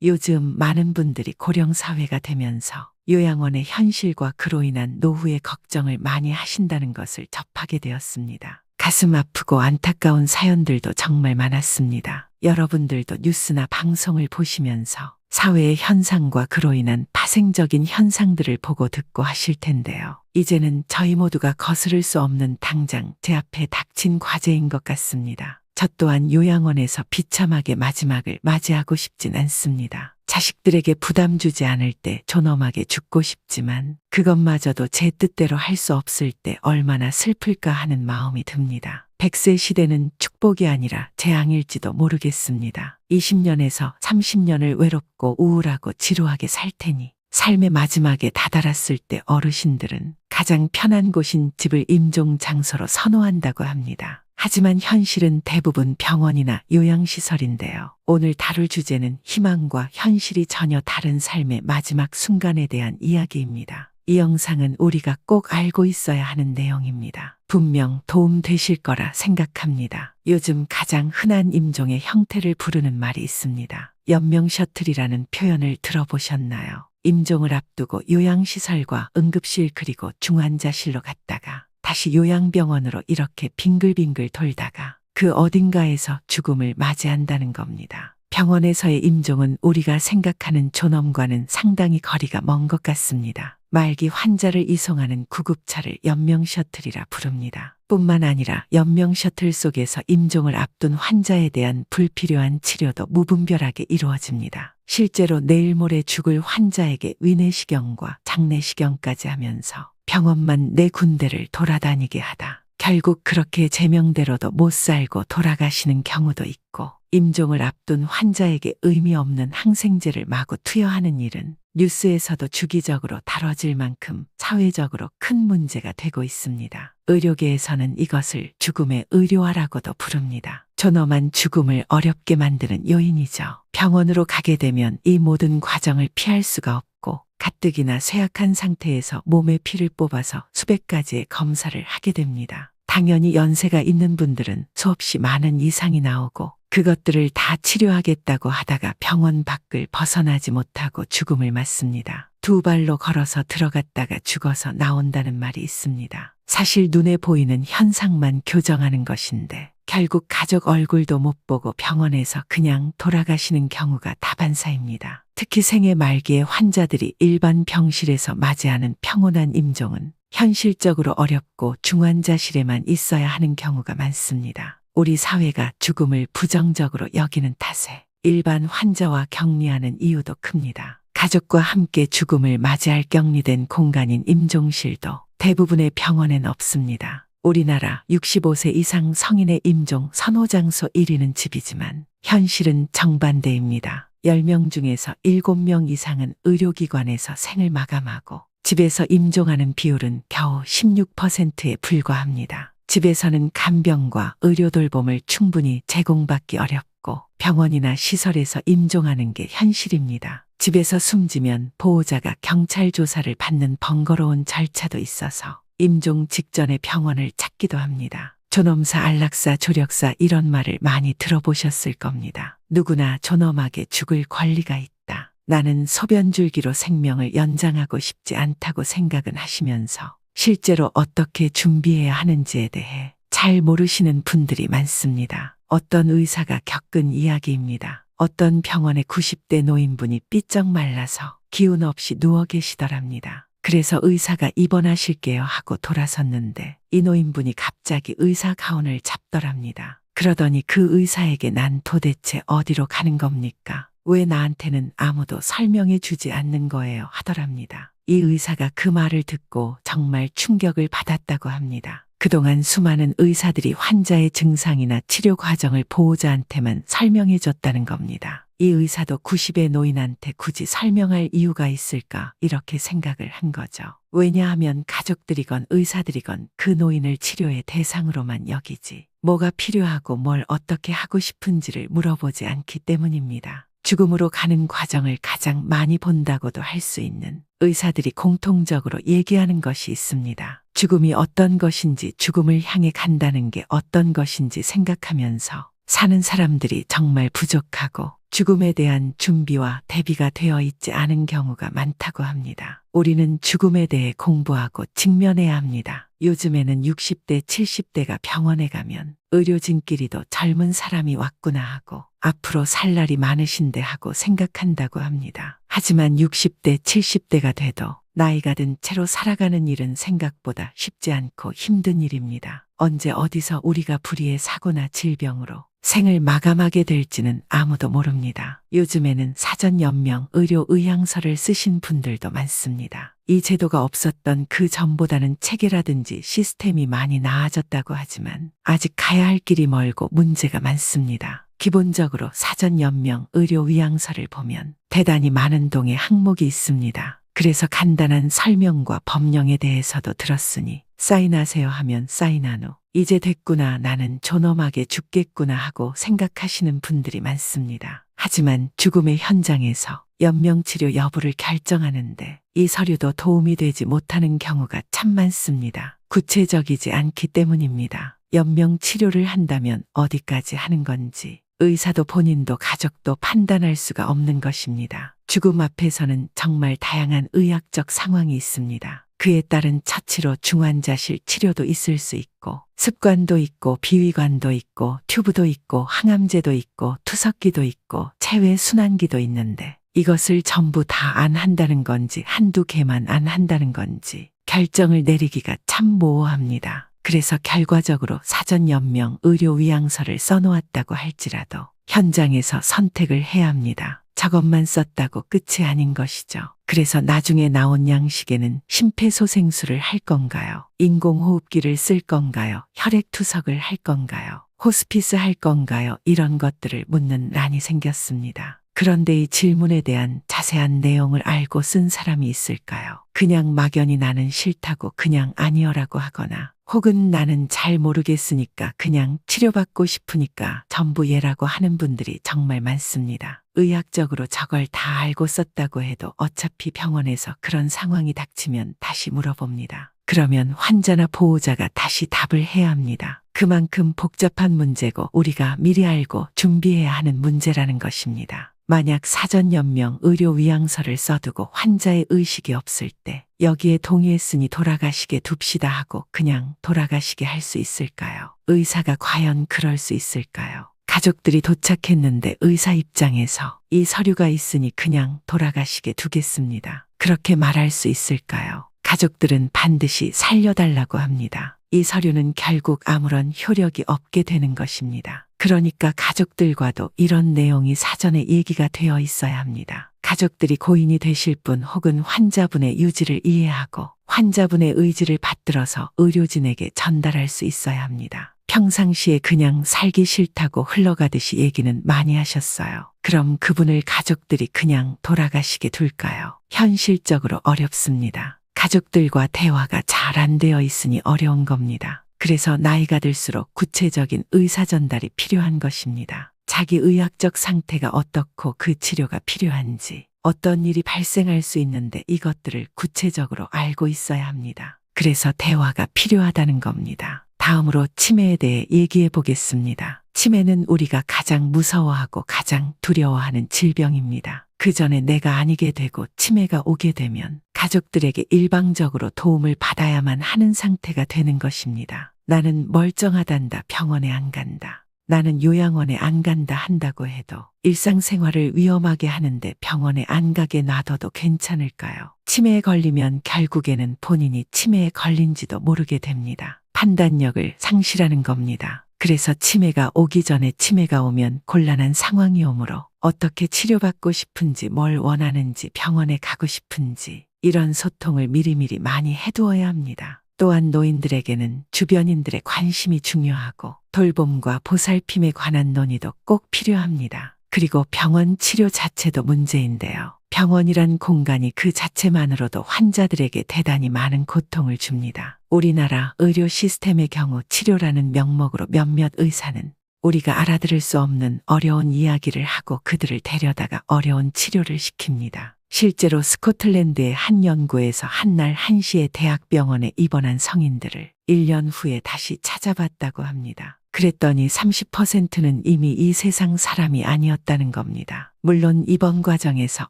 요즘 많은 분들이 고령 사회가 되면서 요양원의 현실과 그로 인한 노후의 걱정을 많이 하신다는 것을 접하게 되었습니다. 가슴 아프고 안타까운 사연들도 정말 많았습니다. 여러분들도 뉴스나 방송을 보시면서 사회의 현상과 그로 인한 파생적인 현상들을 보고 듣고 하실 텐데요. 이제는 저희 모두가 거스를 수 없는 당장 제 앞에 닥친 과제인 것 같습니다. 저 또한 요양원에서 비참하게 마지막을 맞이하고 싶진 않습니다. 자식들에게 부담 주지 않을 때 존엄하게 죽고 싶지만 그것마저도 제 뜻대로 할 수 없을 때 얼마나 슬플까 하는 마음이 듭니다. 100세 시대는 축복이 아니라 재앙일지도 모르겠습니다. 20년에서 30년을 외롭고 우울하고 지루하게 살 테니 삶의 마지막에 다다랐을 때 어르신들은 가장 편한 곳인 집을 임종 장소로 선호한다고 합니다. 하지만 현실은 대부분 병원이나 요양시설인데요. 오늘 다룰 주제는 희망과 현실이 전혀 다른 삶의 마지막 순간에 대한 이야기입니다. 이 영상은 우리가 꼭 알고 있어야 하는 내용입니다. 분명 도움 되실 거라 생각합니다. 요즘 가장 흔한 임종의 형태를 부르는 말이 있습니다. 연명 셔틀이라는 표현을 들어보셨나요? 임종을 앞두고 요양시설과 응급실 그리고 중환자실로 갔다가 다시 요양병원으로 이렇게 빙글빙글 돌다가 그 어딘가에서 죽음을 맞이한다는 겁니다. 병원에서의 임종은 우리가 생각하는 존엄과는 상당히 거리가 먼 것 같습니다. 말기 환자를 이송하는 구급차를 연명셔틀이라 부릅니다. 뿐만 아니라 연명셔틀 속에서 임종을 앞둔 환자에 대한 불필요한 치료도 무분별하게 이루어집니다. 실제로 내일 모레 죽을 환자에게 위내시경과 장내시경까지 하면서 병원만 네 군데를 돌아다니게 하다 결국 그렇게 제명대로도 못 살고 돌아가시는 경우도 있고, 임종을 앞둔 환자에게 의미 없는 항생제를 마구 투여하는 일은 뉴스에서도 주기적으로 다뤄질 만큼 사회적으로 큰 문제가 되고 있습니다. 의료계에서는 이것을 죽음의 의료화라고도 부릅니다. 존엄한 죽음을 어렵게 만드는 요인이죠. 병원으로 가게 되면 이 모든 과정을 피할 수가 없고 가뜩이나 쇠약한 상태에서 몸의 피를 뽑아서 수백 가지의 검사를 하게 됩니다. 당연히 연세가 있는 분들은 수없이 많은 이상이 나오고 그것들을 다 치료하겠다고 하다가 병원 밖을 벗어나지 못하고 죽음을 맞습니다. 두 발로 걸어서 들어갔다가 죽어서 나온다는 말이 있습니다. 사실 눈에 보이는 현상만 교정하는 것인데 결국 가족 얼굴도 못 보고 병원에서 그냥 돌아가시는 경우가 다반사입니다. 특히 생애 말기에 환자들이 일반 병실에서 맞이하는 평온한 임종은 현실적으로 어렵고 중환자실에만 있어야 하는 경우가 많습니다. 우리 사회가 죽음을 부정적으로 여기는 탓에 일반 환자와 격리하는 이유도 큽니다. 가족과 함께 죽음을 맞이할 격리된 공간인 임종실도 대부분의 병원엔 없습니다. 우리나라 65세 이상 성인의 임종 선호장소 1위는 집이지만 현실은 정반대입니다. 10명 중에서 7명 이상은 의료기관에서 생을 마감하고 집에서 임종하는 비율은 겨우 16%에 불과합니다. 집에서는 간병과 의료 돌봄을 충분히 제공받기 어렵고 병원이나 시설에서 임종하는 게 현실입니다. 집에서 숨지면 보호자가 경찰 조사를 받는 번거로운 절차도 있어서 임종 직전에 병원을 찾기도 합니다. 존엄사, 안락사, 조력사 이런 말을 많이 들어보셨을 겁니다. 누구나 존엄하게 죽을 권리가 있다. 나는 소변줄기로 생명을 연장하고 싶지 않다고 생각은 하시면서 실제로 어떻게 준비해야 하는지에 대해 잘 모르시는 분들이 많습니다. 어떤 의사가 겪은 이야기입니다. 어떤 병원의 90대 노인분이 삐쩍 말라서 기운 없이 누워 계시더랍니다. 그래서 의사가 입원하실게요 하고 돌아섰는데 이 노인분이 갑자기 의사 가운을 잡더랍니다. 그러더니 그 의사에게 난 도대체 어디로 가는 겁니까? 왜 나한테는 아무도 설명해 주지 않는 거예요 하더랍니다. 이 의사가 그 말을 듣고 정말 충격을 받았다고 합니다. 그동안 수많은 의사들이 환자의 증상이나 치료 과정을 보호자한테만 설명해 줬다는 겁니다. 이 의사도 90의 노인한테 굳이 설명할 이유가 있을까 이렇게 생각을 한 거죠. 왜냐하면 가족들이건 의사들이건 그 노인을 치료의 대상으로만 여기지 뭐가 필요하고 뭘 어떻게 하고 싶은지를 물어보지 않기 때문입니다. 죽음으로 가는 과정을 가장 많이 본다고도 할 수 있는 의사들이 공통적으로 얘기하는 것이 있습니다. 죽음이 어떤 것인지, 죽음을 향해 간다는 게 어떤 것인지 생각하면서 사는 사람들이 정말 부족하고 죽음에 대한 준비와 대비가 되어 있지 않은 경우가 많다고 합니다. 우리는 죽음에 대해 공부하고 직면해야 합니다. 요즘에는 60대, 70대가 병원에 가면 의료진끼리도 젊은 사람이 왔구나 하고 앞으로 살 날이 많으신데 하고 생각한다고 합니다. 하지만 60대, 70대가 돼도 나이가 든 채로 살아가는 일은 생각보다 쉽지 않고 힘든 일입니다. 언제 어디서 우리가 불의의 사고나 질병으로 생을 마감하게 될지는 아무도 모릅니다. 요즘에는 사전 연명 의료 의향서를 쓰신 분들도 많습니다. 이 제도가 없었던 그 전보다는 체계라든지 시스템이 많이 나아졌다고 하지만 아직 가야 할 길이 멀고 문제가 많습니다. 기본적으로 사전 연명 의료 의향서를 보면 대단히 많은 동의 항목이 있습니다. 그래서 간단한 설명과 법령에 대해서도 들었으니 사인하세요 하면 사인한 후 이제 됐구나 나는 존엄하게 죽겠구나 하고 생각하시는 분들이 많습니다. 하지만 죽음의 현장에서 연명치료 여부를 결정하는데 이 서류도 도움이 되지 못하는 경우가 참 많습니다. 구체적이지 않기 때문입니다. 연명치료를 한다면 어디까지 하는 건지 의사도 본인도 가족도 판단할 수가 없는 것입니다. 죽음 앞에서는 정말 다양한 의학적 상황이 있습니다. 그에 따른 처치로 중환자실 치료도 있을 수 있고 습관도 있고 비위관도 있고 튜브도 있고 항암제도 있고 투석기도 있고 체외 순환기도 있는데 이것을 전부 다 안 한다는 건지 한두 개만 안 한다는 건지 결정을 내리기가 참 모호합니다. 그래서 결과적으로 사전 연명 의료 의향서를 써놓았다고 할지라도 현장에서 선택을 해야 합니다. 저것만 썼다고 끝이 아닌 것이죠. 그래서 나중에 나온 양식에는 심폐소생술을 할 건가요? 인공호흡기를 쓸 건가요? 혈액투석을 할 건가요? 호스피스 할 건가요? 이런 것들을 묻는 란이 생겼습니다. 그런데 이 질문에 대한 자세한 내용을 알고 쓴 사람이 있을까요? 그냥 막연히 나는 싫다고 그냥 아니어라고 하거나 혹은 나는 잘 모르겠으니까 그냥 치료받고 싶으니까 전부 예라고 하는 분들이 정말 많습니다. 의학적으로 저걸 다 알고 썼다고 해도 어차피 병원에서 그런 상황이 닥치면 다시 물어봅니다. 그러면 환자나 보호자가 다시 답을 해야 합니다. 그만큼 복잡한 문제고 우리가 미리 알고 준비해야 하는 문제라는 것입니다. 만약 사전 연명 의료 의향서를 써두고 환자의 의식이 없을 때 여기에 동의했으니 돌아가시게 둡시다 하고 그냥 돌아가시게 할 수 있을까요? 의사가 과연 그럴 수 있을까요? 가족들이 도착했는데 의사 입장에서 이 서류가 있으니 그냥 돌아가시게 두겠습니다. 그렇게 말할 수 있을까요? 가족들은 반드시 살려달라고 합니다. 이 서류는 결국 아무런 효력이 없게 되는 것입니다. 그러니까 가족들과도 이런 내용이 사전에 얘기가 되어 있어야 합니다. 가족들이 고인이 되실 분 혹은 환자분의 유지를 이해하고 환자분의 의지를 받들어서 의료진에게 전달할 수 있어야 합니다. 평상시에 그냥 살기 싫다고 흘러가듯이 얘기는 많이 하셨어요. 그럼 그분을 가족들이 그냥 돌아가시게 둘까요? 현실적으로 어렵습니다. 가족들과 대화가 잘 안 되어 있으니 어려운 겁니다. 그래서 나이가 들수록 구체적인 의사 전달이 필요한 것입니다. 자기 의학적 상태가 어떻고 그 치료가 필요한지, 어떤 일이 발생할 수 있는데 이것들을 구체적으로 알고 있어야 합니다. 그래서 대화가 필요하다는 겁니다. 다음으로 치매에 대해 얘기해 보겠습니다. 치매는 우리가 가장 무서워하고 가장 두려워하는 질병입니다. 그 전에 내가 아니게 되고 치매가 오게 되면 가족들에게 일방적으로 도움을 받아야만 하는 상태가 되는 것입니다. 나는 멀쩡하단다 병원에 안 간다. 나는 요양원에 안 간다 한다고 해도 일상생활을 위험하게 하는데 병원에 안 가게 놔둬도 괜찮을까요? 치매에 걸리면 결국에는 본인이 치매에 걸린지도 모르게 됩니다. 판단력을 상실하는 겁니다. 그래서 치매가 오기 전에 치매가 오면 곤란한 상황이 오므로 어떻게 치료받고 싶은지 뭘 원하는지 병원에 가고 싶은지 이런 소통을 미리미리 많이 해두어야 합니다. 또한 노인들에게는 주변인들의 관심이 중요하고 돌봄과 보살핌에 관한 논의도 꼭 필요합니다. 그리고 병원 치료 자체도 문제인데요. 병원이란 공간이 그 자체만으로도 환자들에게 대단히 많은 고통을 줍니다. 우리나라 의료 시스템의 경우 치료라는 명목으로 몇몇 의사는 우리가 알아들을 수 없는 어려운 이야기를 하고 그들을 데려다가 어려운 치료를 시킵니다. 실제로 스코틀랜드의 한 연구에서 한날 한시에 대학병원에 입원한 성인들을 1년 후에 다시 찾아봤다고 합니다. 그랬더니 30%는 이미 이 세상 사람이 아니었다는 겁니다. 물론 입원 과정에서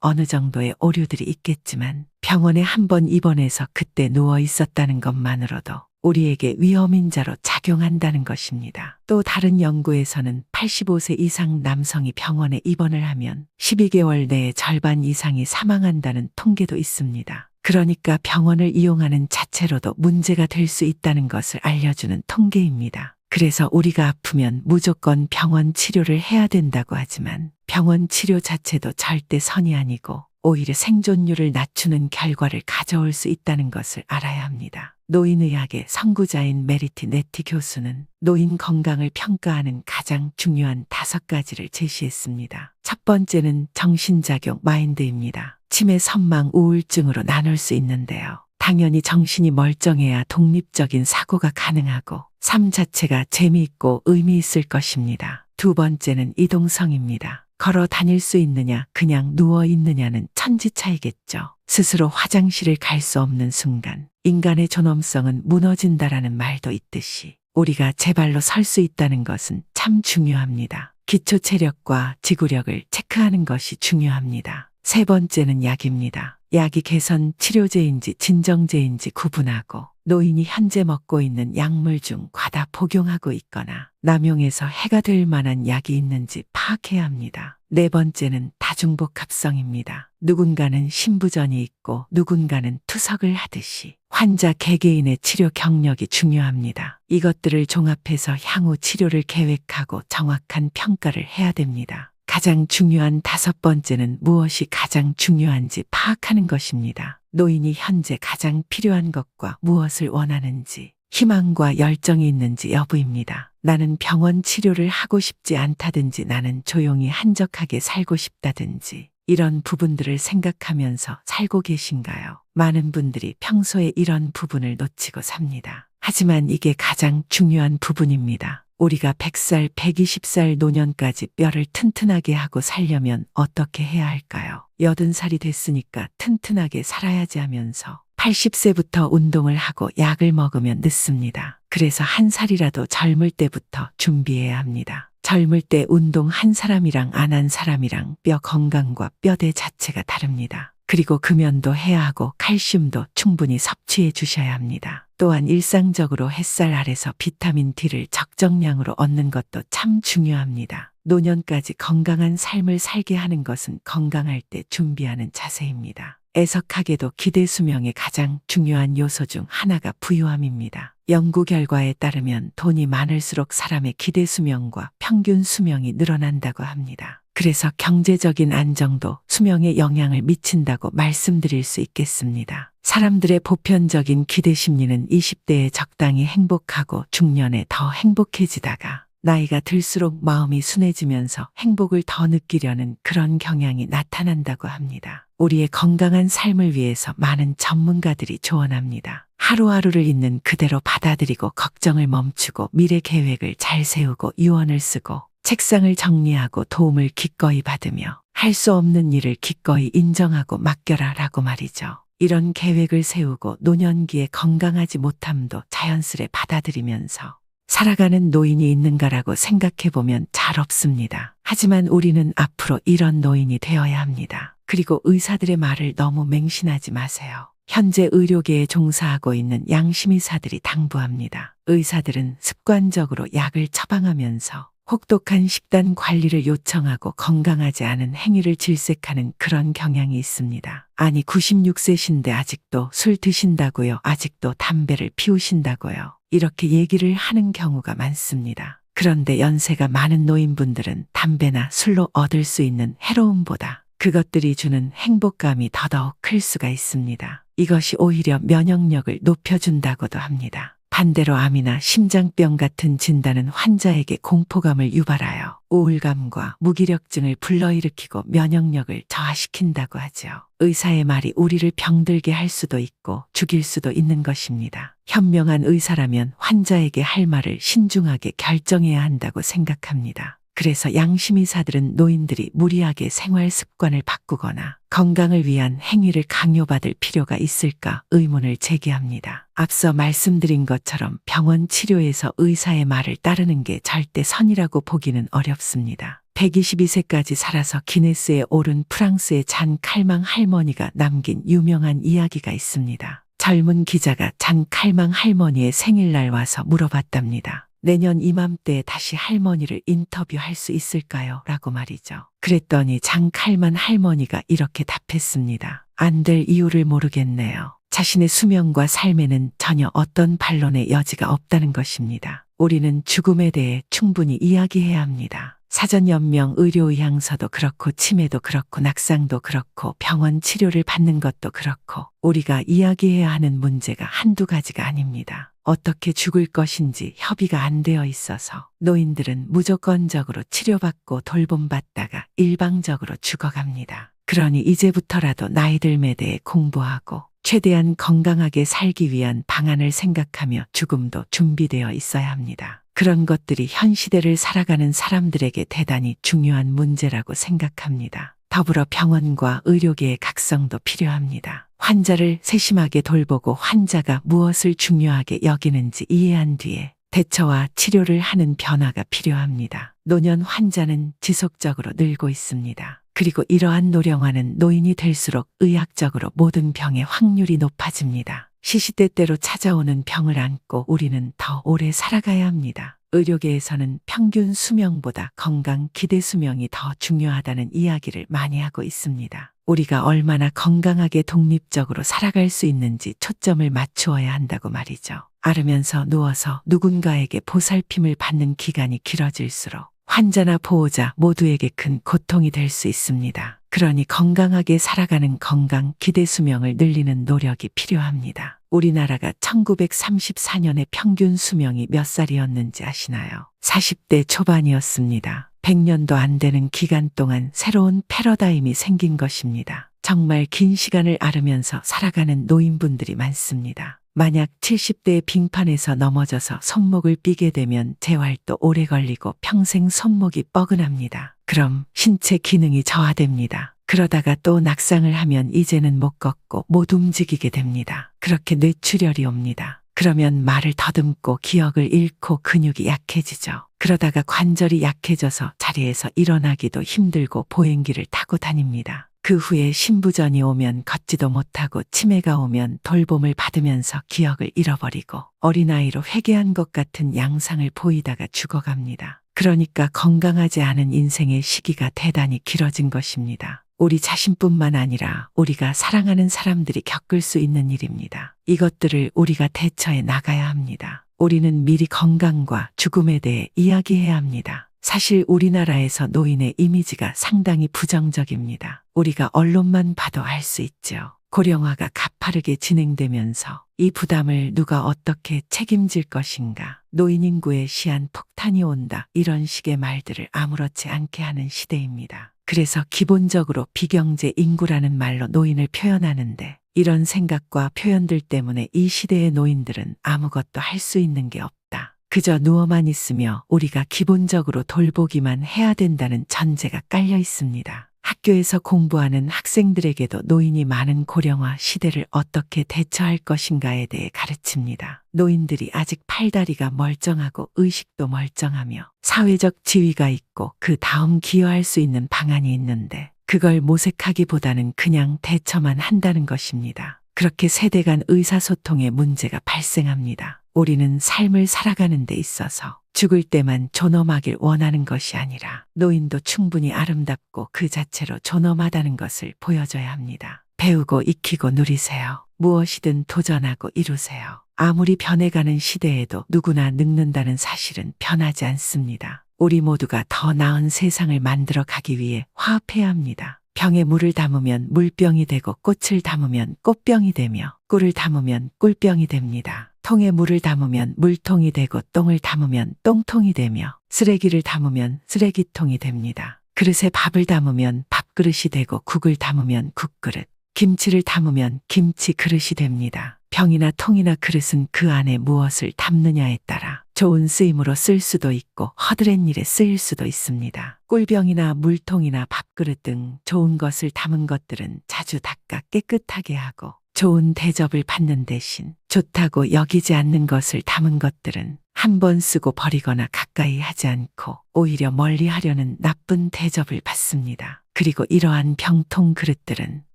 어느 정도의 오류들이 있겠지만 병원에 한 번 입원해서 그때 누워 있었다는 것만으로도 우리에게 위험인자로 작용한다는 것입니다. 또 다른 연구에서는 85세 이상 남성이 병원에 입원을 하면 12개월 내에 절반 이상이 사망한다는 통계도 있습니다. 그러니까 병원을 이용하는 자체로도 문제가 될 수 있다는 것을 알려주는 통계입니다. 그래서 우리가 아프면 무조건 병원 치료를 해야 된다고 하지만 병원 치료 자체도 절대 선이 아니고 오히려 생존율을 낮추는 결과를 가져올 수 있다는 것을 알아야 합니다. 노인의학의 선구자인 메리티 네티 교수는 노인 건강을 평가하는 가장 중요한 5가지를 제시했습니다. 첫 번째는 정신작용 마인드입니다. 치매, 선망, 우울증으로 나눌 수 있는데요. 당연히 정신이 멀쩡해야 독립적인 사고가 가능하고 삶 자체가 재미있고 의미 있을 것입니다. 두 번째는 이동성입니다. 걸어 다닐 수 있느냐, 그냥 누워 있느냐는 천지차이겠죠. 스스로 화장실을 갈 수 없는 순간 인간의 존엄성은 무너진다라는 말도 있듯이 우리가 제 발로 설 수 있다는 것은 참 중요합니다. 기초 체력과 지구력을 체크하는 것이 중요합니다. 세 번째는 약입니다. 약이 개선 치료제인지 진정제인지 구분하고 노인이 현재 먹고 있는 약물 중 과다 복용하고 있거나 남용해서 해가 될 만한 약이 있는지 파악해야 합니다. 네 번째는 다중복합성입니다. 누군가는 신부전이 있고 누군가는 투석을 하듯이 환자 개개인의 치료 경력이 중요합니다. 이것들을 종합해서 향후 치료를 계획하고 정확한 평가를 해야 됩니다. 가장 중요한 5번째는 무엇이 가장 중요한지 파악하는 것입니다. 노인이 현재 가장 필요한 것과 무엇을 원하는지, 희망과 열정이 있는지 여부입니다. 나는 병원 치료를 하고 싶지 않다든지 나는 조용히 한적하게 살고 싶다든지 이런 부분들을 생각하면서 살고 계신가요? 많은 분들이 평소에 이런 부분을 놓치고 삽니다. 하지만 이게 가장 중요한 부분입니다. 우리가 100살, 120살 노년까지 뼈를 튼튼하게 하고 살려면 어떻게 해야 할까요? 80살이 됐으니까 튼튼하게 살아야지 하면서 80세부터 운동을 하고 약을 먹으면 늦습니다. 그래서 한 살이라도 젊을 때부터 준비해야 합니다. 젊을 때 운동 한 사람이랑 안 한 사람이랑 뼈 건강과 뼈대 자체가 다릅니다. 그리고 금연도 해야 하고 칼슘도 충분히 섭취해 주셔야 합니다. 또한 일상적으로 햇살 아래서 비타민 D를 적정량으로 얻는 것도 참 중요합니다. 노년까지 건강한 삶을 살게 하는 것은 건강할 때 준비하는 자세입니다. 애석하게도 기대 수명의 가장 중요한 요소 중 하나가 부유함입니다. 연구 결과에 따르면 돈이 많을수록 사람의 기대 수명과 평균 수명이 늘어난다고 합니다. 그래서 경제적인 안정도 수명에 영향을 미친다고 말씀드릴 수 있겠습니다. 사람들의 보편적인 기대 심리는 20대에 적당히 행복하고 중년에 더 행복해지다가 나이가 들수록 마음이 순해지면서 행복을 더 느끼려는 그런 경향이 나타난다고 합니다. 우리의 건강한 삶을 위해서 많은 전문가들이 조언합니다. 하루하루를 있는 그대로 받아들이고 걱정을 멈추고 미래 계획을 잘 세우고 유언을 쓰고 책상을 정리하고 도움을 기꺼이 받으며 할 수 없는 일을 기꺼이 인정하고 맡겨라 라고 말이죠. 이런 계획을 세우고 노년기에 건강하지 못함도 자연스레 받아들이면서 살아가는 노인이 있는가라고 생각해보면 잘 없습니다. 하지만 우리는 앞으로 이런 노인이 되어야 합니다. 그리고 의사들의 말을 너무 맹신하지 마세요. 현재 의료계에 종사하고 있는 양심의사들이 당부합니다. 의사들은 습관적으로 약을 처방하면서 혹독한 식단 관리를 요청하고 건강하지 않은 행위를 질색하는 그런 경향이 있습니다. 아니 96세신데 아직도 술 드신다고요? 아직도 담배를 피우신다고요? 이렇게 얘기를 하는 경우가 많습니다. 그런데 연세가 많은 노인분들은 담배나 술로 얻을 수 있는 해로움보다 그것들이 주는 행복감이 더더욱 클 수가 있습니다. 이것이 오히려 면역력을 높여준다고도 합니다. 반대로 암이나 심장병 같은 진단은 환자에게 공포감을 유발하여 우울감과 무기력증을 불러일으키고 면역력을 저하시킨다고 하죠. 의사의 말이 우리를 병들게 할 수도 있고 죽일 수도 있는 것입니다. 현명한 의사라면 환자에게 할 말을 신중하게 결정해야 한다고 생각합니다. 그래서 양심이사들은 노인들이 무리하게 생활 습관을 바꾸거나 건강을 위한 행위를 강요받을 필요가 있을까 의문을 제기합니다. 앞서 말씀드린 것처럼 병원 치료에서 의사의 말을 따르는 게 절대 선이라고 보기는 어렵습니다. 122세까지 살아서 기네스에 오른 프랑스의 잔 칼망 할머니가 남긴 유명한 이야기가 있습니다. 젊은 기자가 잔 칼망 할머니의 생일날 와서 물어봤답니다. 내년 이맘때에 다시 할머니를 인터뷰할 수 있을까요? 라고 말이죠. 그랬더니 잔 칼만 할머니가 이렇게 답했습니다. 안 될 이유를 모르겠네요. 자신의 수명과 삶에는 전혀 어떤 반론의 여지가 없다는 것입니다. 우리는 죽음에 대해 충분히 이야기해야 합니다. 사전연명 의료의향서도 그렇고 치매도 그렇고 낙상도 그렇고 병원 치료를 받는 것도 그렇고 우리가 이야기해야 하는 문제가 한두 가지가 아닙니다. 어떻게 죽을 것인지 협의가 안 되어 있어서 노인들은 무조건적으로 치료받고 돌봄받다가 일방적으로 죽어갑니다. 그러니 이제부터라도 나이 들에 대해 공부하고 최대한 건강하게 살기 위한 방안을 생각하며 죽음도 준비되어 있어야 합니다. 그런 것들이 현 시대를 살아가는 사람들에게 대단히 중요한 문제라고 생각합니다. 더불어 병원과 의료계의 각성도 필요합니다. 환자를 세심하게 돌보고 환자가 무엇을 중요하게 여기는지 이해한 뒤에 대처와 치료를 하는 변화가 필요합니다. 노년 환자는 지속적으로 늘고 있습니다. 그리고 이러한 노령화는 노인이 될수록 의학적으로 모든 병의 확률이 높아집니다. 시시때때로 찾아오는 병을 안고 우리는 더 오래 살아가야 합니다. 의료계에서는 평균 수명보다 건강 기대 수명이 더 중요하다는 이야기를 많이 하고 있습니다. 우리가 얼마나 건강하게 독립적으로 살아갈 수 있는지 초점을 맞추어야 한다고 말이죠. 앓으면서 누워서 누군가에게 보살핌을 받는 기간이 길어질수록 환자나 보호자 모두에게 큰 고통이 될 수 있습니다. 그러니 건강하게 살아가는 건강 기대 수명을 늘리는 노력이 필요합니다. 우리나라가 1934년에 평균 수명이 몇 살이었는지 아시나요? 40대 초반이었습니다. 100년도 안 되는 기간 동안 새로운 패러다임이 생긴 것입니다. 정말 긴 시간을 앓으면서 살아가는 노인분들이 많습니다. 만약 70대의 빙판에서 넘어져서 손목을 삐게 되면 재활도 오래 걸리고 평생 손목이 뻐근합니다. 그럼 신체 기능이 저하됩니다. 그러다가 또 낙상을 하면 이제는 못 걷고 못 움직이게 됩니다. 그렇게 뇌출혈이 옵니다. 그러면 말을 더듬고 기억을 잃고 근육이 약해지죠. 그러다가 관절이 약해져서 자리에서 일어나기도 힘들고 보행기를 타고 다닙니다. 그 후에 신부전이 오면 걷지도 못하고 치매가 오면 돌봄을 받으면서 기억을 잃어버리고 어린아이로 회개한 것 같은 양상을 보이다가 죽어갑니다. 그러니까 건강하지 않은 인생의 시기가 대단히 길어진 것입니다. 우리 자신뿐만 아니라 우리가 사랑하는 사람들이 겪을 수 있는 일입니다. 이것들을 우리가 대처해 나가야 합니다. 우리는 미리 건강과 죽음에 대해 이야기해야 합니다. 사실 우리나라에서 노인의 이미지가 상당히 부정적입니다. 우리가 언론만 봐도 알 수 있죠. 고령화가 가파르게 진행되면서 이 부담을 누가 어떻게 책임질 것인가, 노인 인구에 시한 폭탄이 온다, 이런 식의 말들을 아무렇지 않게 하는 시대입니다. 그래서 기본적으로 비경제 인구라는 말로 노인을 표현하는데 이런 생각과 표현들 때문에 이 시대의 노인들은 아무것도 할 수 있는 게 없다. 그저 누워만 있으며 우리가 기본적으로 돌보기만 해야 된다는 전제가 깔려 있습니다. 학교에서 공부하는 학생들에게도 노인이 많은 고령화 시대를 어떻게 대처할 것인가에 대해 가르칩니다. 노인들이 아직 팔다리가 멀쩡하고 의식도 멀쩡하며 사회적 지위가 있고 그 다음 기여할 수 있는 방안이 있는데 그걸 모색하기보다는 그냥 대처만 한다는 것입니다. 그렇게 세대 간 의사소통에 문제가 발생합니다. 우리는 삶을 살아가는 데 있어서 죽을 때만 존엄하길 원하는 것이 아니라 노인도 충분히 아름답고 그 자체로 존엄하다는 것을 보여줘야 합니다. 배우고 익히고 누리세요. 무엇이든 도전하고 이루세요. 아무리 변해가는 시대에도 누구나 늙는다는 사실은 변하지 않습니다. 우리 모두가 더 나은 세상을 만들어 가기 위해 화합해야 합니다. 병에 물을 담으면 물병이 되고 꽃을 담으면 꽃병이 되며 꿀을 담으면 꿀병이 됩니다. 통에 물을 담으면 물통이 되고 똥을 담으면 똥통이 되며 쓰레기를 담으면 쓰레기통이 됩니다. 그릇에 밥을 담으면 밥그릇이 되고 국을 담으면 국그릇, 김치를 담으면 김치 그릇이 됩니다. 병이나 통이나 그릇은 그 안에 무엇을 담느냐에 따라 좋은 쓰임으로 쓸 수도 있고 허드렛 일에 쓰일 수도 있습니다. 꿀병이나 물통이나 밥그릇 등 좋은 것을 담은 것들은 자주 닦아 깨끗하게 하고, 좋은 대접을 받는 대신 좋다고 여기지 않는 것을 담은 것들은 한 번 쓰고 버리거나 가까이 하지 않고 오히려 멀리 하려는 나쁜 대접을 받습니다. 그리고 이러한 병통 그릇들은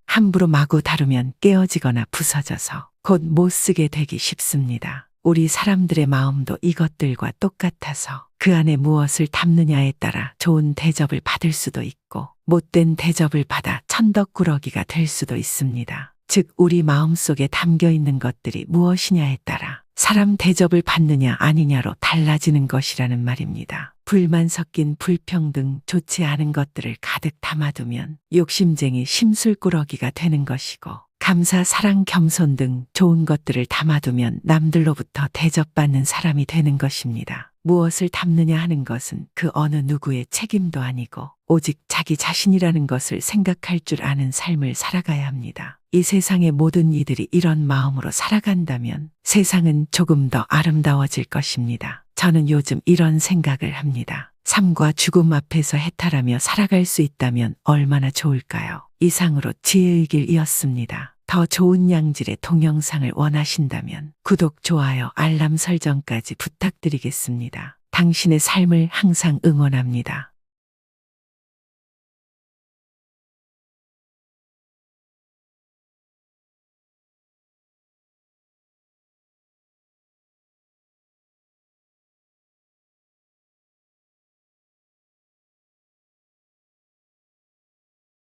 함부로 마구 다루면 깨어지거나 부서져서 곧 못 쓰게 되기 쉽습니다. 우리 사람들의 마음도 이것들과 똑같아서 그 안에 무엇을 담느냐에 따라 좋은 대접을 받을 수도 있고 못된 대접을 받아 천덕꾸러기가 될 수도 있습니다. 즉 우리 마음속에 담겨 있는 것들이 무엇이냐에 따라 사람 대접을 받느냐 아니냐로 달라지는 것이라는 말입니다. 불만 섞인 불평등 좋지 않은 것들을 가득 담아두면 욕심쟁이 심술꾸러기가 되는 것이고, 감사, 사랑, 겸손 등 좋은 것들을 담아두면 남들로부터 대접받는 사람이 되는 것입니다. 무엇을 담느냐 하는 것은 그 어느 누구의 책임도 아니고 오직 자기 자신이라는 것을 생각할 줄 아는 삶을 살아가야 합니다. 이 세상의 모든 이들이 이런 마음으로 살아간다면 세상은 조금 더 아름다워질 것입니다. 저는 요즘 이런 생각을 합니다. 삶과 죽음 앞에서 해탈하며 살아갈 수 있다면 얼마나 좋을까요? 이상으로 지혜의 길이었습니다. 더 좋은 양질의 동영상을 원하신다면 구독, 좋아요, 알람 설정까지 부탁드리겠습니다. 당신의 삶을 항상 응원합니다.